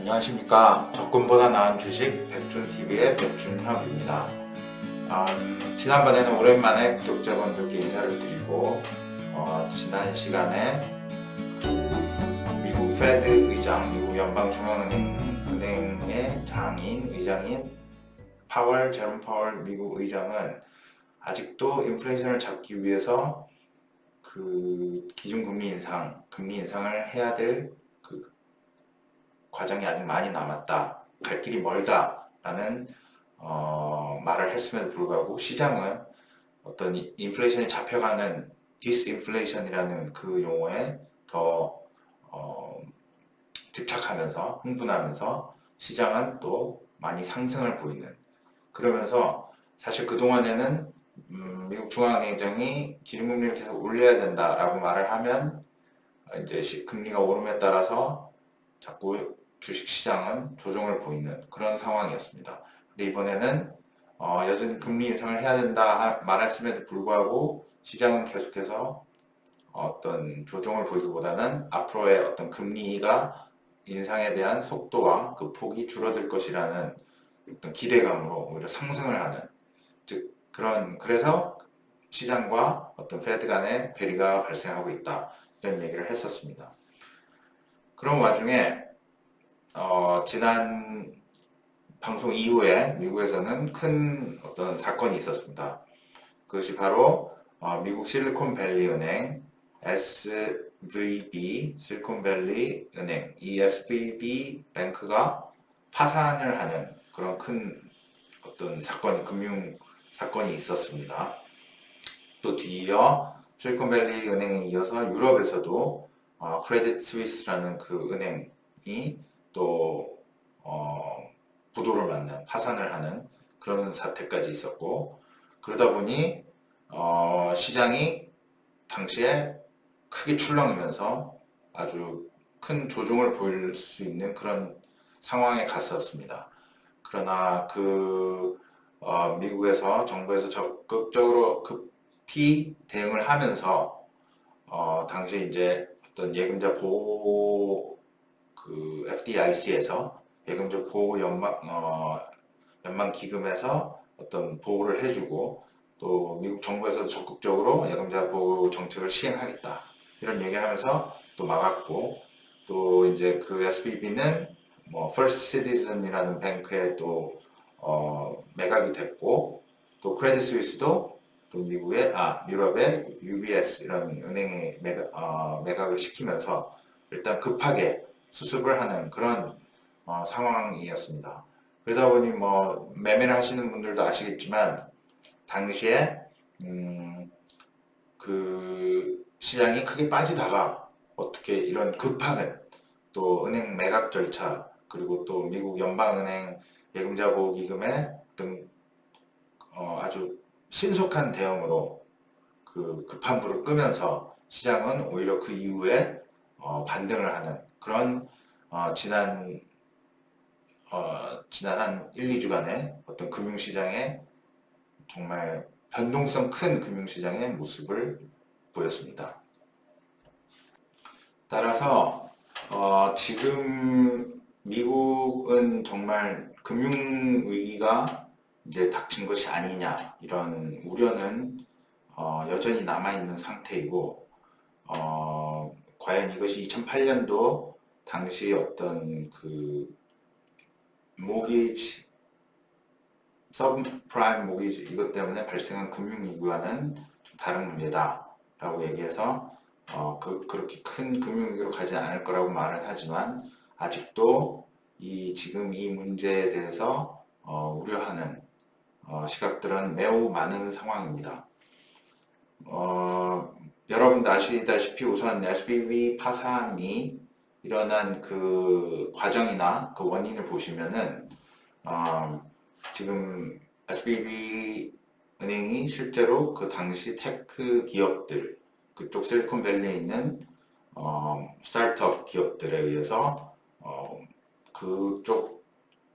안녕하십니까. 적금보다 나은 주식 백준TV의 백준형입니다. 지난번에는 오랜만에 구독자분들께 인사를 드리고 지난 시간에 그 미국 페드 의장, 미국 연방중앙은행의 의장인 제롬 파월 미국 의장은 아직도 인플레이션을 잡기 위해서 그 기준금리 금리 인상을 해야 될 그 과정이 아직 많이 남았다, 갈 길이 멀다라는 말을 했음에도 불구하고 시장은 어떤 인플레이션이 잡혀가는 디스인플레이션이라는 그 용어에 더 집착하면서 흥분하면서 시장은 또 많이 상승을 보이는, 그러면서 사실 그동안에는 미국 중앙은행장이 기준금리를 계속 올려야 된다라고 말을 하면 이제 금리가 오름에 따라서 자꾸 주식시장은 조정을 보이는 그런 상황이었습니다. 근데 이번에는 여전히 금리 인상을 해야 된다 말했음에도 불구하고 시장은 계속해서 어떤 조정을 보이기보다는 앞으로의 어떤 금리가 인상에 대한 속도와 그 폭이 줄어들 것이라는 어떤 기대감으로 오히려 상승을 하는, 그래서 시장과 어떤 페드 간의 괴리가 발생하고 있다, 이런 얘기를 했었습니다. 그런 와중에 지난 방송 이후에 미국에서는 큰 어떤 사건이 있었습니다. 그것이 바로 미국 실리콘밸리 은행 SVB 실리콘밸리 은행, 이 SVB 뱅크가 파산을 하는 그런 큰 어떤 금융 사건이 있었습니다. 또 뒤이어 실리콘밸리 은행에 이어서 유럽에서도 크레딧 스위스라는 그 은행이 또 부도를 맞는, 파산을 하는 그런 사태까지 있었고, 그러다 보니 시장이 당시에 크게 출렁이면서 아주 큰 조정을 보일 수 있는 그런 상황에 갔었습니다. 그러나 미국에서 정부에서 적극적으로 급히 대응을 하면서 당시에 이제 어떤 예금자 보호 FDIC에서 예금자 보호 연방 기금에서 어떤 보호를 해주고, 또 미국 정부에서 적극적으로 예금자 보호 정책을 시행하겠다, 이런 얘기하면서 또 막았고, 또 이제 그 SVB는 First Citizen이라는 뱅크에 또 매각이 됐고, 또 크레딧 스위스도 또 유럽의 UBS 이런 은행에 매각을 시키면서 일단 급하게 수습을 하는 그런 상황이었습니다. 그러다 보니 매매를 하시는 분들도 아시겠지만 당시에 그 시장이 크게 빠지다가 어떻게 이런 급하는 또 은행 매각 절차, 그리고 또 미국 연방은행 예금자 보호기금의 등 아주 신속한 대응으로 그 급한 불을 끄면서 시장은 오히려 그 이후에 반등을 하는 그런 지난 한 1, 2주간의 어떤 금융시장의 정말 변동성 큰 금융시장의 모습을 보였습니다. 따라서 지금 미국은 정말 금융위기가 이제 닥친 것이 아니냐, 이런 우려는 여전히 남아있는 상태이고, 과연 이것이 2008년도 당시 어떤 그 모기지, 서브프라임 모기지 이것 때문에 발생한 금융위기와는 좀 다른 문제다라고 얘기해서 그렇게 큰 금융위기로 가지 않을 거라고 말은 하지만 아직도 지금 이 문제에 대해서 우려하는 시각들은 매우 많은 상황입니다. 여러분도 아시다시피 우선 SVB 파산이 일어난 그 과정이나 그 원인을 보시면은 지금 SVB 은행이 실제로 그 당시 테크 기업들, 그쪽 실리콘밸리에 있는 스타트업 기업들에 의해서 그쪽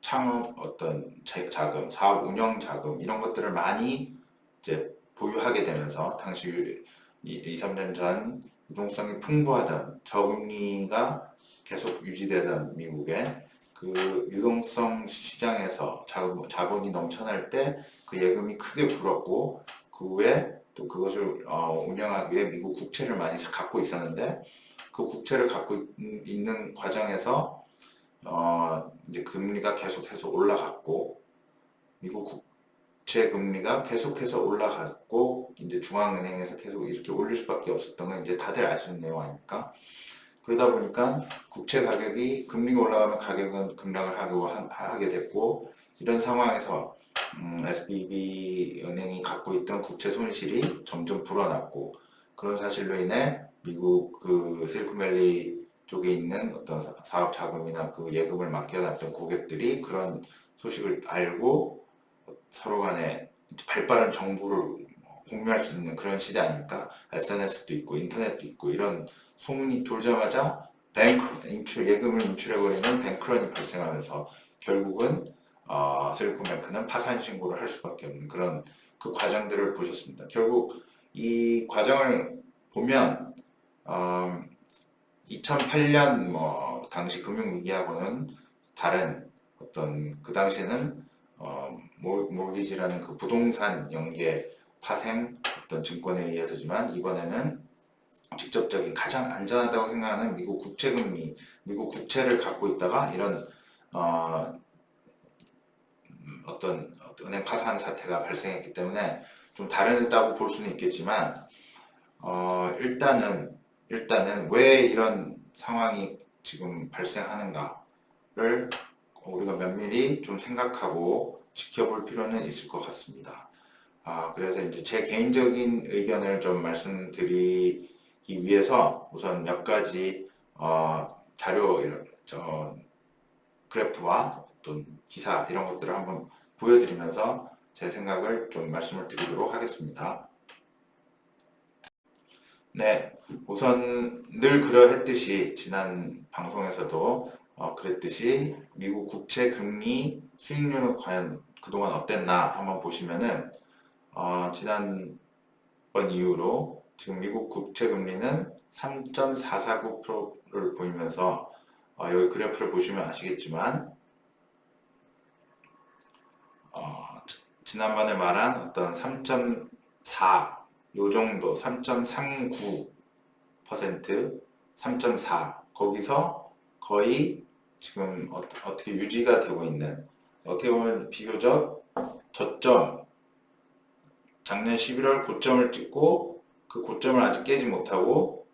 창업 어떤 자금, 사업 운영 자금 이런 것들을 많이 이제 보유하게 되면서 당시 2, 3년 전 유동성이 풍부하던 저금리가 계속 유지되던 미국에 그 유동성 시장에서 자본이 넘쳐날 때 그 예금이 크게 불었고 그 후에 또 그것을 운영하기 위해 미국 국채를 많이 갖고 있었는데 그 국채를 갖고 있는 과정에서 이제 금리가 계속해서 올라갔고 미국 국채 금리가 계속해서 올라갔고 이제 중앙은행에서 계속 이렇게 올릴 수밖에 없었던 건 이제 다들 아시는 내용 아닙니까? 그러다 보니까 국채 가격이 금리가 올라가면 가격은 급락을 하게 됐고 이런 상황에서 SBB 은행이 갖고 있던 국채 손실이 점점 불어났고 그런 사실로 인해 미국 그 실리콘밸리 쪽에 있는 어떤 사업 자금이나 그 예금을 맡겨놨던 고객들이 그런 소식을 알고 서로 간에 발빠른 정보를 공유할 수 있는 그런 시대 아닙니까? SNS도 있고 인터넷도 있고 이런 소문이 돌자마자 예금을 인출해버리는 뱅크런이 발생하면서 결국은 실리콘뱅크는 파산 신고를 할 수밖에 없는 그런 그 과정들을 보셨습니다. 결국 이 과정을 보면 2008년 당시 금융위기하고는 다른 어떤 그 당시에는 모기지라는 그 부동산 연계 파생 어떤 증권에 의해서지만 이번에는 직접적인 가장 안전하다고 생각하는 미국 국채 금리, 미국 국채를 갖고 있다가 이런 어떤 은행 파산 사태가 발생했기 때문에 좀 다르다고 볼 수는 있겠지만 일단은 왜 이런 상황이 지금 발생하는가를 우리가 면밀히 좀 생각하고 지켜볼 필요는 있을 것 같습니다. 그래서 이제 제 개인적인 의견을 좀 말씀드리기 위해서 우선 몇 가지 자료, 그래프와 또 기사 이런 것들을 한번 보여드리면서 제 생각을 좀 말씀을 드리도록 하겠습니다. 네, 우선 늘 그러했듯이 지난 방송에서도 그랬듯이 미국 국채 금리 수익률은 과연 그동안 어땠나 한번 보시면은 지난번 이후로 지금 미국 국채 금리는 3.449%를 보이면서 여기 그래프를 보시면 아시겠지만 지난번에 말한 어떤 3.4 요 정도 3.39% 3.4 거기서 거의 지금 어떻게 유지가 되고 있는 어떻게 보면 비교적 저점 작년 11월 고점을 찍고 그 고점을 아직 깨지 못하고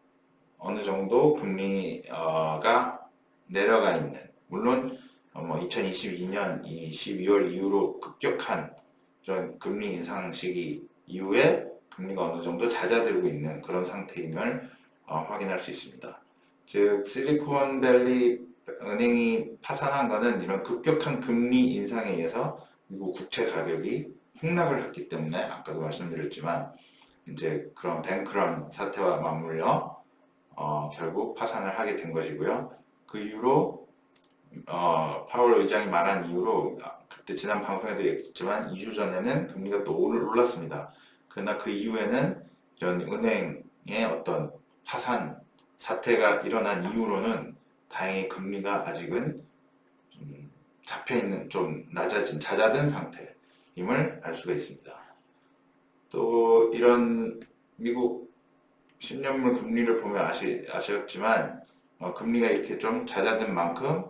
어느 정도 금리가 내려가 있는 물론 2022년 이 12월 이후로 급격한 이런 금리 인상 시기 이후에 금리가 어느 정도 잦아들고 있는 그런 상태임을 확인할 수 있습니다. 즉 실리콘밸리 은행이 파산한 것은 이런 급격한 금리 인상에 의해서 미국 국채 가격이 폭락을 했기 때문에 아까도 말씀드렸지만 이제 그런 뱅크런 사태와 맞물려 결국 파산을 하게 된 것이고요. 그 이후로 파월 의장이 말한 이후로 그때 지난 방송에도 얘기했지만 2주 전에는 금리가 또 올랐습니다. 그러나 그 이후에는 이런 은행의 어떤 파산 사태가 일어난 이후로는 다행히 금리가 아직은 좀 잡혀있는 좀 잦아든 상태임을 알 수가 있습니다. 또 이런 미국 10년물 금리를 보면 아셨지만 금리가 이렇게 좀 잦아든 만큼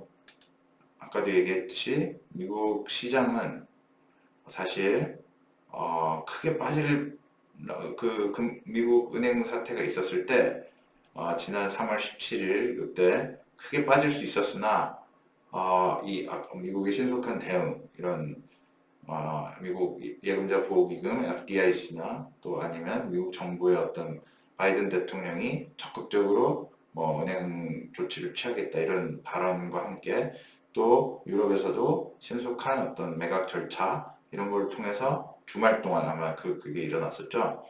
아까도 얘기했듯이 미국 시장은 사실 크게 빠질 미국 은행 사태가 있었을 때 지난 3월 17일 이때 크게 빠질 수 있었으나 미국의 신속한 대응 이런 미국 예금자 보호기금 FDIC나 또 아니면 미국 정부의 어떤 바이든 대통령이 적극적으로 은행 조치를 취하겠다 이런 발언과 함께 또 유럽에서도 신속한 어떤 매각 절차 이런 걸 통해서 주말 동안 아마 그게 일어났었죠.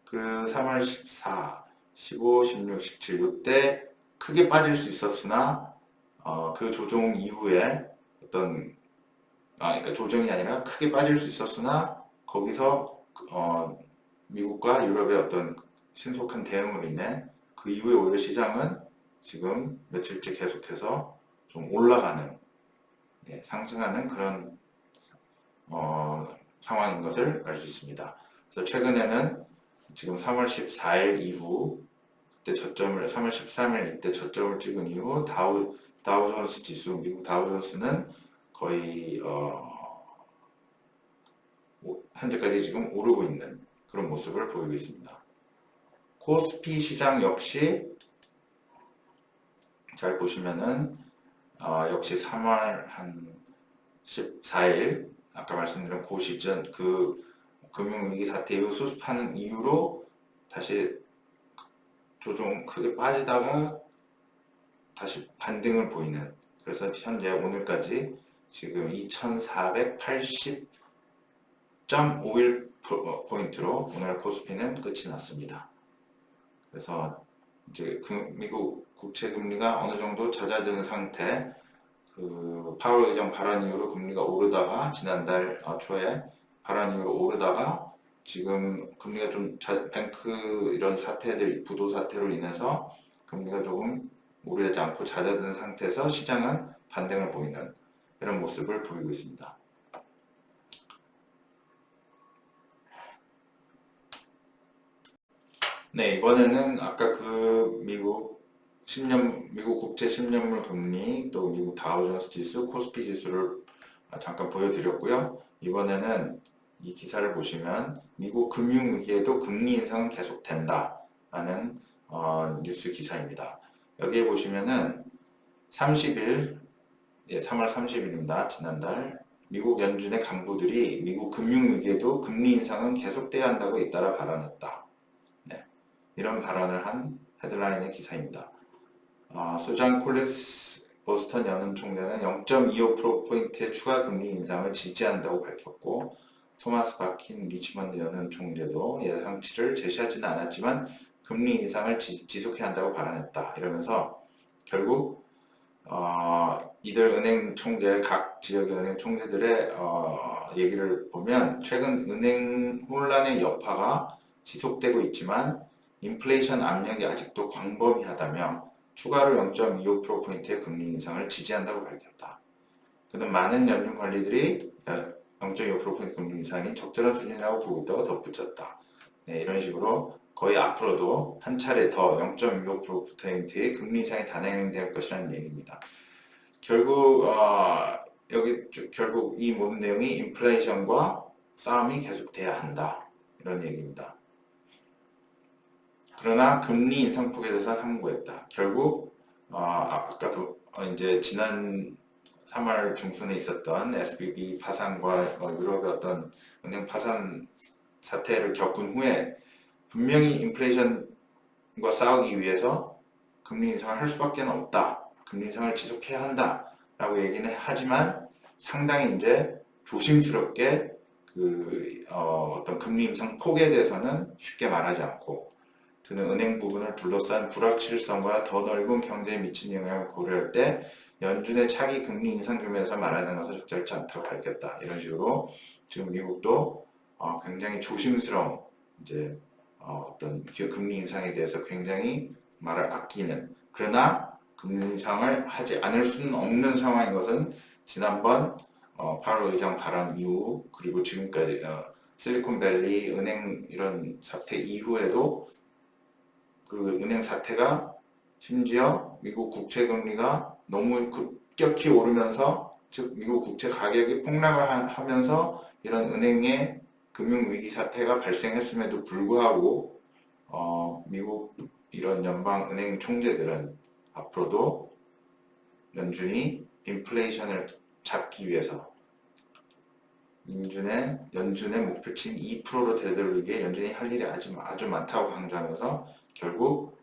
그 3월 14, 15, 16, 17 이때 크게 빠질 수 있었으나 그 조정 이후에 그러니까 조정이 아니라 크게 빠질 수 있었으나 거기서 미국과 유럽의 어떤 신속한 대응으로 인해 그 이후에 오히려 시장은 지금 며칠째 계속해서 좀 올라가는 상승하는 그런 상황인 것을 알 수 있습니다. 그래서 최근에는 지금 3월 14일 이후 그때 저점을 3월 13일 이때 저점을 찍은 이후 다우존스 지수 미국 다우존스는 거의 현재까지 지금 오르고 있는 그런 모습을 보이고 있습니다. 코스피 시장 역시 잘 보시면은 역시 3월 한 14일 아까 말씀드린 그 시점 그 금융위기 사태 이후 수습하는 이유로 다시 조정 크게 빠지다가 다시 반등을 보이는 그래서 현재 오늘까지 지금 2480.51포인트로 오늘 코스피는 끝이 났습니다. 그래서 이제 미국 국채 금리가 어느 정도 잦아든 상태 그 파월 의장 발언 이후로 금리가 오르다가 지난달 초에 발언 이후로 오르다가 지금 금리가 좀 뱅크 이런 사태들 부도 사태로 인해서 금리가 조금 오르지 않고 잦아든 상태에서 시장은 반등을 보이는 이런 모습을 보이고 있습니다. 네, 이번에는 아까 그 미국 국채 10년물 금리 또 미국 다우존스 지수, 코스피 지수를 잠깐 보여드렸고요. 이번에는 이 기사를 보시면 미국 금융위기에도 금리 인상은 계속된다라는 뉴스 기사입니다. 여기에 보시면은 30일, 3월 30일입니다. 지난달 미국 연준의 간부들이 미국 금융위기에도 금리 인상은 계속돼야 한다고 잇따라 발언했다. 이런 발언을 한 헤드라인의 기사입니다. 수잔 콜린스 보스턴 연은 총재는 0.25%포인트의 추가 금리 인상을 지지한다고 밝혔고 토마스 바킨 리치먼드 연은 총재도 예상치를 제시하지는 않았지만 금리 인상을 지속해야 한다고 발언했다. 이러면서 결국 이들 은행 총재, 각 지역의 은행 총재들의 얘기를 보면 최근 은행 혼란의 여파가 지속되고 있지만 인플레이션 압력이 아직도 광범위하다며 추가로 0.25%포인트의 금리 인상을 지지한다고 밝혔다. 그는 많은 연준 관리들이 0.25%포인트 금리 인상이 적절한 수준이라고 보고 있다고 덧붙였다. 이런 식으로 거의 앞으로도 한 차례 더 0.25%포인트의 금리 인상이 단행될 것이라는 얘기입니다. 결국 결국 이 모든 내용이 인플레이션과 싸움이 계속돼야 한다. 이런 얘기입니다. 그러나 금리 인상폭에 대해서 함구했다. 결국 아까도 이제 지난 3월 중순에 있었던 SVB 파산과 유럽의 어떤 은행 파산 사태를 겪은 후에 분명히 인플레이션과 싸우기 위해서 금리 인상을 할 수밖에 없다. 금리 인상을 지속해야 한다라고 얘기는 하지만 상당히 이제 조심스럽게 어떤 금리 인상 폭에 대해서는 쉽게 말하지 않고 그는 은행 부분을 둘러싼 불확실성과 더 넓은 경제에 미친 영향을 고려할 때 연준의 차기 금리 인상 규모에서 말하는 것은 적절치 않다고 밝혔다. 이런 식으로 지금 미국도 굉장히 조심스러운 이제 어떤 금리 인상에 대해서 굉장히 말을 아끼는 그러나 금리 인상을 하지 않을 수는 없는 상황인 것은 지난번 파월 의장 발언 이후 그리고 지금까지 실리콘밸리 은행 이런 사태 이후에도 그 은행 사태가 심지어 미국 국채 금리가 너무 급격히 오르면서 즉 미국 국채 가격이 폭락을 하면서 이런 은행의 금융위기 사태가 발생했음에도 불구하고 미국 이런 연방은행 총재들은 앞으로도 연준이 인플레이션을 잡기 위해서 연준의 목표치인 2%로 되돌리기에 연준이 할 일이 아주 많다고 강조하면서 결국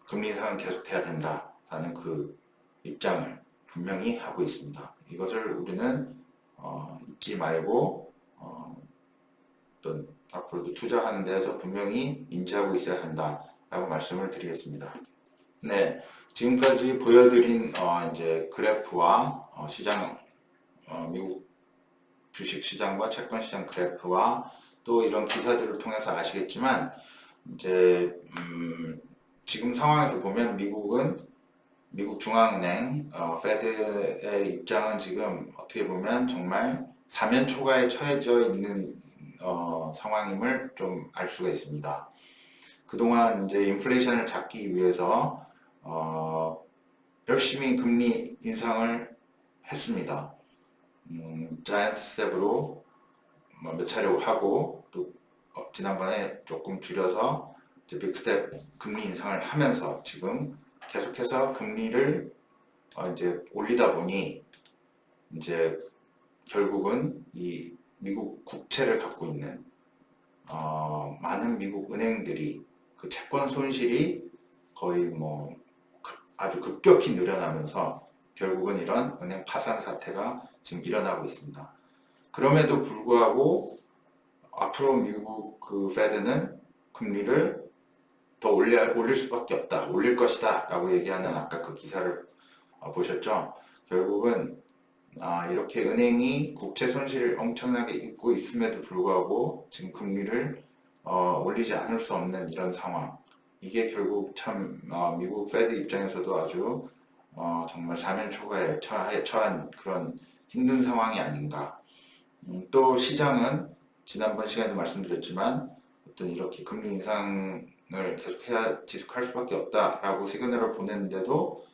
금리 인상은 계속돼야 된다라는 그 입장을 분명히 하고 있습니다. 이것을 우리는 잊지 말고 어떤 앞으로도 투자하는 데서 분명히 인지하고 있어야 한다라고 말씀을 드리겠습니다. 네, 지금까지 보여드린 이제 그래프와 시장 미국 주식 시장과 채권 시장 그래프와 또 이런 기사들을 통해서 아시겠지만 이제 지금 상황에서 보면 미국은 미국 중앙은행 페드의 입장은 지금 어떻게 보면 정말 사면 초가에 처해져 있는 상황임을 좀 알 수가 있습니다. 그동안 이제 인플레이션을 잡기 위해서 열심히 금리 인상을 했습니다. 자이언트 스텝으로 몇 차례 하고 또 지난번에 조금 줄여서 이제 빅스텝 금리 인상을 하면서 지금 계속해서 금리를 이제 올리다 보니 이제 결국은 이 미국 국채를 갖고 있는 많은 미국 은행들이 그 채권 손실이 거의 뭐 아주 급격히 늘어나면서 결국은 이런 은행 파산 사태가 지금 일어나고 있습니다. 그럼에도 불구하고 앞으로 미국 그 페드는 금리를 더 올릴 수밖에 없다, 올릴 것이다 라고 얘기하는 아까 그 기사를 보셨죠? 결국은 이렇게 은행이 국채 손실을 엄청나게 입고 있음에도 불구하고 지금 금리를 올리지 않을 수 없는 이런 상황. 이게 결국 참 미국 페드 입장에서도 아주 정말 사면 초가에 처한 그런 힘든 상황이 아닌가. 또 시장은 지난번 시간에도 말씀드렸지만 어떤 이렇게 금리 인상을 계속해야 지속할 수밖에 없다라고 시그널을 보냈는데도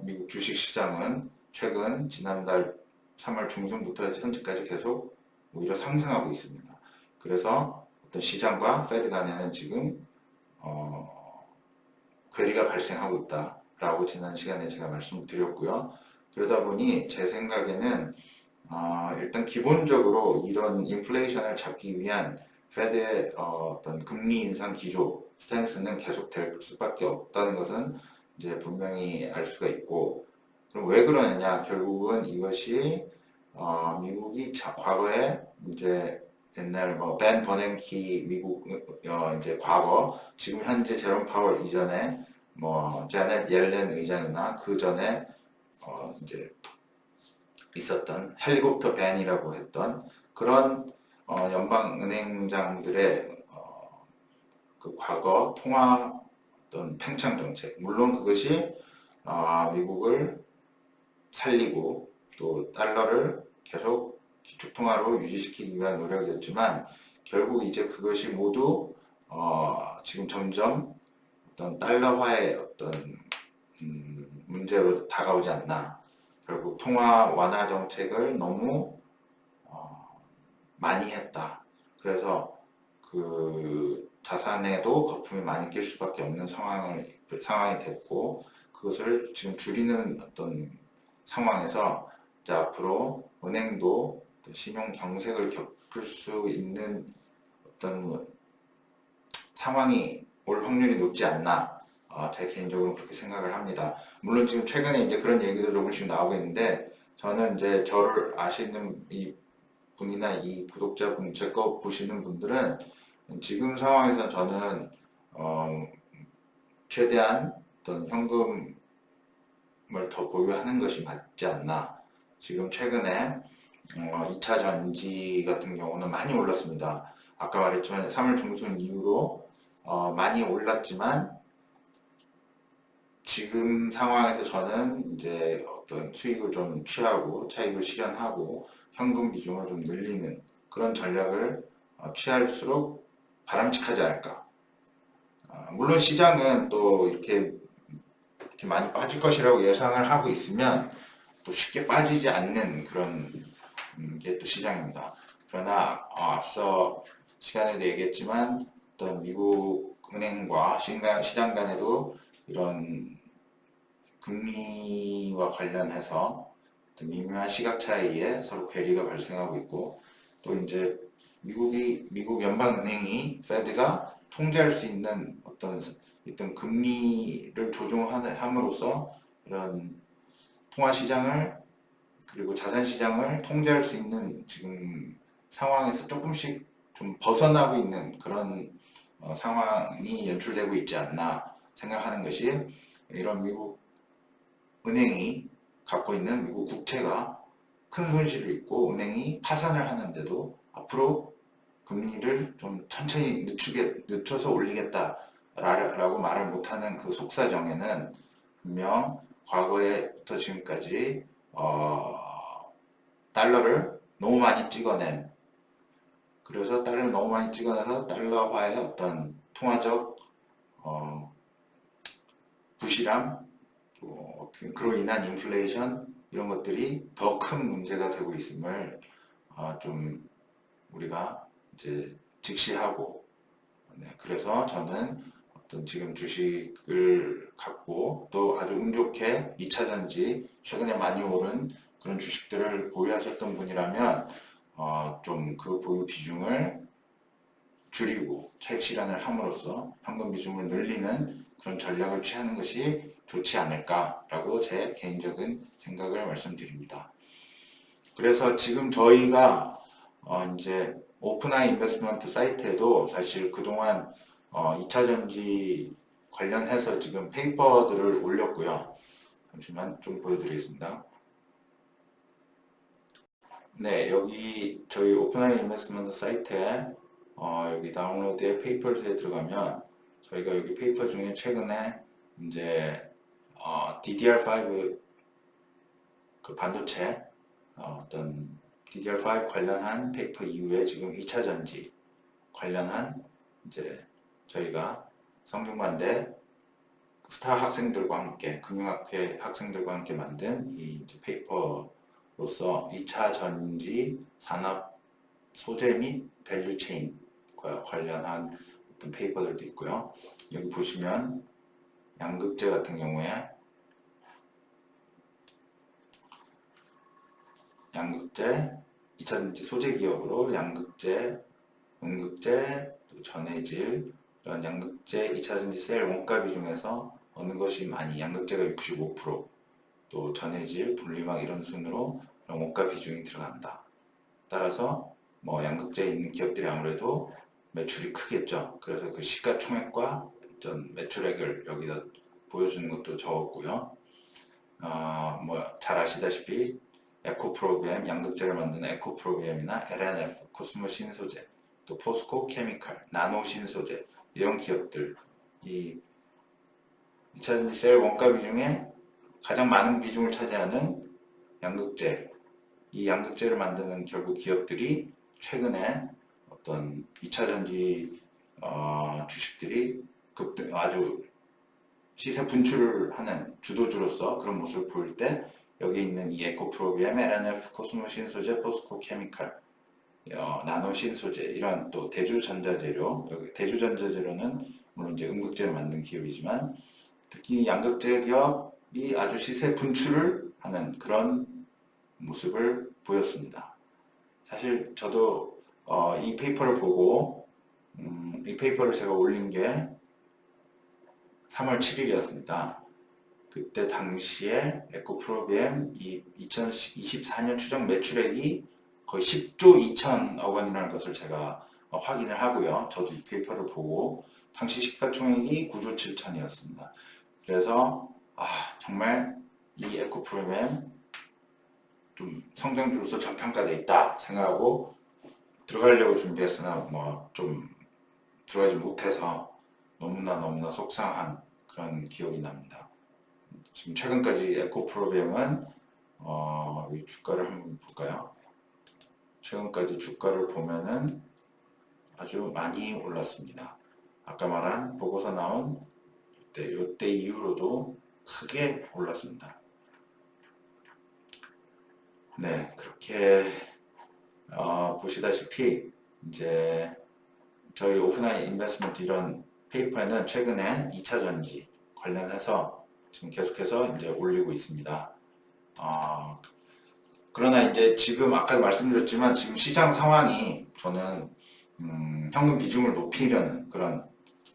미국 주식 시장은 최근 지난달 3월 중순부터 현재까지 계속 오히려 상승하고 있습니다. 그래서 어떤 시장과 페드 간에는 지금 괴리가 발생하고 있다라고 지난 시간에 제가 말씀을 드렸고요. 그러다 보니 제 생각에는 일단 기본적으로 이런 인플레이션을 잡기 위한 페드의 어떤 금리 인상 기조 스탠스는 계속될 수밖에 없다는 것은 이제 분명히 알 수가 있고, 그럼 왜 그러느냐? 결국은 이것이 미국이 과거에 이제 옛날 벤 버냉키 미국 이제 과거 지금 현재 제롬 파월 이전에 제넷 옐렌 의장이나 그 전에 이제 있었던 헬리콥터 밴이라고 했던 그런 연방은행장들의 그 과거 통화 어떤 팽창 정책, 물론 그것이 미국을 살리고 또 달러를 계속 기축통화로 유지시키기 위한 노력이었지만 결국 이제 그것이 모두 지금 점점 어떤 달러화의 어떤 문제로 다가오지 않나. 결국 통화 완화 정책을 너무 많이 했다. 그래서 그 자산에도 거품이 많이 낄 수밖에 없는 상황이 됐고, 그것을 지금 줄이는 어떤 상황에서 이제 앞으로 은행도 신용 경색을 겪을 수 있는 어떤 상황이 올 확률이 높지 않나. 제 개인적으로 그렇게 생각을 합니다. 물론 지금 최근에 이제 그런 얘기도 조금씩 나오고 있는데, 저는 이제 저를 아시는 이 분이나 이 구독자분, 제 거 보시는 분들은 지금 상황에서 저는 최대한 어떤 현금을 더 보유하는 것이 맞지 않나. 지금 최근에 2차 전지 같은 경우는 많이 올랐습니다. 아까 말했지만 3월 중순 이후로 많이 올랐지만 지금 상황에서 저는 이제 어떤 수익을 좀 취하고 차익을 실현하고 현금 비중을 좀 늘리는 그런 전략을 취할수록 바람직하지 않을까. 물론 시장은 또 이렇게 많이 빠질 것이라고 예상을 하고 있으면 또 쉽게 빠지지 않는 그런 게 또 시장입니다. 그러나 앞서 시간에도 얘기했지만 어떤 미국 은행과 시장 간에도 이런 금리와 관련해서 미묘한 시각 차이에 서로 괴리가 발생하고 있고, 또 이제 미국 연방은행이 페드가 통제할 수 있는 어떤 금리를 조종함으로써 이런 통화 시장을 그리고 자산 시장을 통제할 수 있는 지금 상황에서 조금씩 좀 벗어나고 있는 그런 상황이 연출되고 있지 않나 생각하는 것이, 이런 미국 은행이 갖고 있는 미국 국채가 큰 손실을 입고 은행이 파산을 하는데도 앞으로 금리를 좀 천천히 늦춰서 올리겠다라고 말을 못하는 그 속사정에는 분명 과거에부터 지금까지 달러를 너무 많이 찍어낸, 그래서 달러를 너무 많이 찍어내서 달러화의 어떤 통화적 부실함, 또 그로 인한 인플레이션, 이런 것들이 더 큰 문제가 되고 있음을 좀 우리가 이제 직시하고, 네, 그래서 저는 어떤 지금 주식을 갖고 또 아주 운 좋게 2차전지 최근에 많이 오른 그런 주식들을 보유하셨던 분이라면 좀 그 보유 비중을 줄이고 차익 실현을 함으로써 현금 비중을 늘리는 그런 전략을 취하는 것이 좋지 않을까라고 제 개인적인 생각을 말씀드립니다. 그래서 지금 저희가 이제 오픈아이 인베스트먼트 사이트에도 사실 그동안 2차전지 관련해서 지금 페이퍼들을 올렸고요. 잠시만 좀 보여드리겠습니다. 네, 여기 저희 오픈아이 인베스트먼트 사이트에 여기 다운로드의 페이퍼즈에 들어가면 저희가 여기 페이퍼 중에 최근에 이제 DDR5 그 반도체 어떤 DDR5 관련한 페이퍼 이후에 지금 2차전지 관련한 이제 저희가 성균관대 스타 학생들과 함께 금융학회 학생들과 함께 만든 이 이제 페이퍼로서 2차 전지 산업 소재 및 밸류 체인과 관련한 어떤 페이퍼들도 있고요. 여기 보시면 양극재 같은 경우에 양극재 2차전지 소재 기업으로 양극재, 음극재, 또 전해질 이런 양극재 2차전지 셀 원가 비중에서 어느 것이 많이 양극재가 65%, 또 전해질, 분리막 이런 순으로 원가 비중이 들어간다. 따라서 뭐 양극재에 있는 기업들이 아무래도 매출이 크겠죠. 그래서 그 시가총액과 전 매출액을 여기다 보여주는 것도 적었고요. 뭐 잘 아시다시피 에코프로비엠, 양극재를 만드는 에코프로비엠이나 LNF, 코스모 신소재, 또 포스코 케미칼, 나노 신소재 이런 기업들, 이 2차전지 셀 원가 비중에 가장 많은 비중을 차지하는 양극재, 이 양극재를 만드는 결국 기업들이 최근에 어떤 2차전지 주식들이 아주 시세 분출을 하는 주도주로서 그런 모습을 보일 때 여기 있는 이 에코프로비엠, LNF, 코스모 신소재, 포스코 케미칼, 나노 신소재 이런 또 대주전자재료, 여기 대주전자재료는 물론 이제 음극재를 만든 기업이지만 특히 양극재 기업이 아주 시세 분출을 하는 그런 모습을 보였습니다. 사실 저도 이 페이퍼를 보고 이 페이퍼를 제가 올린 게 3월 7일이었습니다. 그때 당시에 에코프로비엠 2024년 추정 매출액이 거의 10조 2천억 원이라는 것을 제가 확인을 하고요. 저도 이 페이퍼를 보고 당시 시가총액이 9조 7천이었습니다. 그래서 정말 이 에코프로비엠 좀 성장주로서 저평가되어 있다 생각하고 들어가려고 준비했으나 뭐 좀 들어가지 못해서 너무나 속상한 그런 기억이 납니다. 지금 최근까지 에코프로비엠은 이 주가를 한번 볼까요? 최근까지 주가를 보면은 아주 많이 올랐습니다. 아까 말한 보고서 나온 이때 이후로도 크게 올랐습니다. 네, 그렇게 보시다시피 이제 저희 오픈아이 인베스트먼트 이런 페이퍼에는 최근에 2차전지 관련해서 지금 계속해서 이제 올리고 있습니다. 그러나 이제 지금 아까 말씀드렸지만 지금 시장 상황이 저는 현금 비중을 높이려는 그런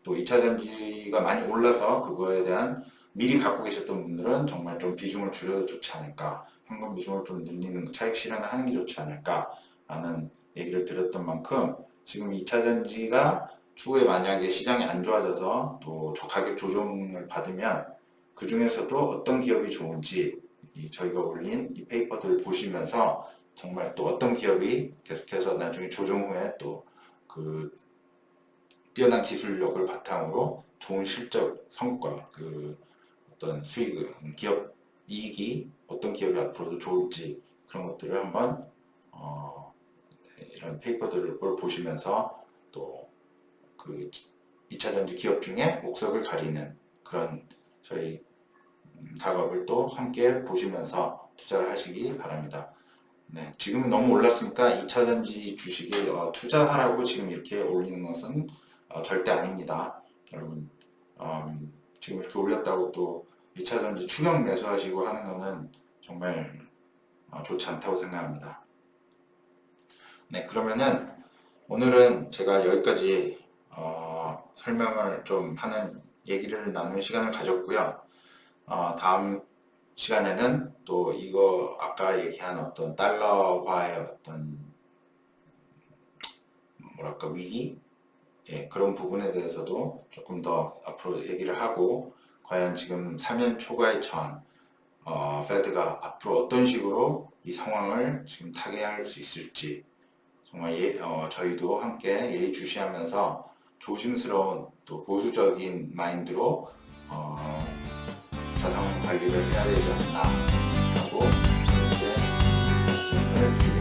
또 2차전지가 많이 올라서 그거에 대한 미리 갖고 계셨던 분들은 정말 좀 비중을 줄여도 좋지 않을까, 현금 비중을 좀 늘리는 차익 실현을 하는 게 좋지 않을까 라는 얘기를 드렸던 만큼 지금 2차전지가 추후에 만약에 시장이 안 좋아져서 또 가격 조정을 받으면 그 중에서도 어떤 기업이 좋은지 저희가 올린 이 페이퍼들을 보시면서 정말 또 어떤 기업이 계속해서 나중에 조정 후에 또 그 뛰어난 기술력을 바탕으로 좋은 실적, 성과, 그 어떤 수익, 기업 이익이 어떤 기업이 앞으로도 좋을지 그런 것들을 한번 이런 페이퍼들을 보시면서 또 그 2차전지 기업 중에 옥석을 가리는 그런 저희 작업을 또 함께 보시면서 투자를 하시기 바랍니다. 네, 지금은 너무 올랐으니까 2차전지 주식에 투자하라고 지금 이렇게 올리는 것은 절대 아닙니다. 여러분, 지금 이렇게 올렸다고 또 2차전지 추격 매수하시고 하는 것은 정말 좋지 않다고 생각합니다. 네, 그러면은 오늘은 제가 여기까지 설명을 좀 하는 얘기를 나누는 시간을 가졌고요. 다음 시간에는 또 이거 아까 얘기한 어떤 달러화의 어떤 뭐랄까 위기 그런 부분에 대해서도 조금 더 앞으로 얘기를 하고 과연 지금 3연 초과에 처한 페드가 앞으로 어떤 식으로 이 상황을 지금 타개할 수 있을지 정말 저희도 함께 예의주시하면서 조심스러운 또 보수적인 마인드로 자산 관리를 해야 되지 않나 하고 이렇게 말씀을 드립니다.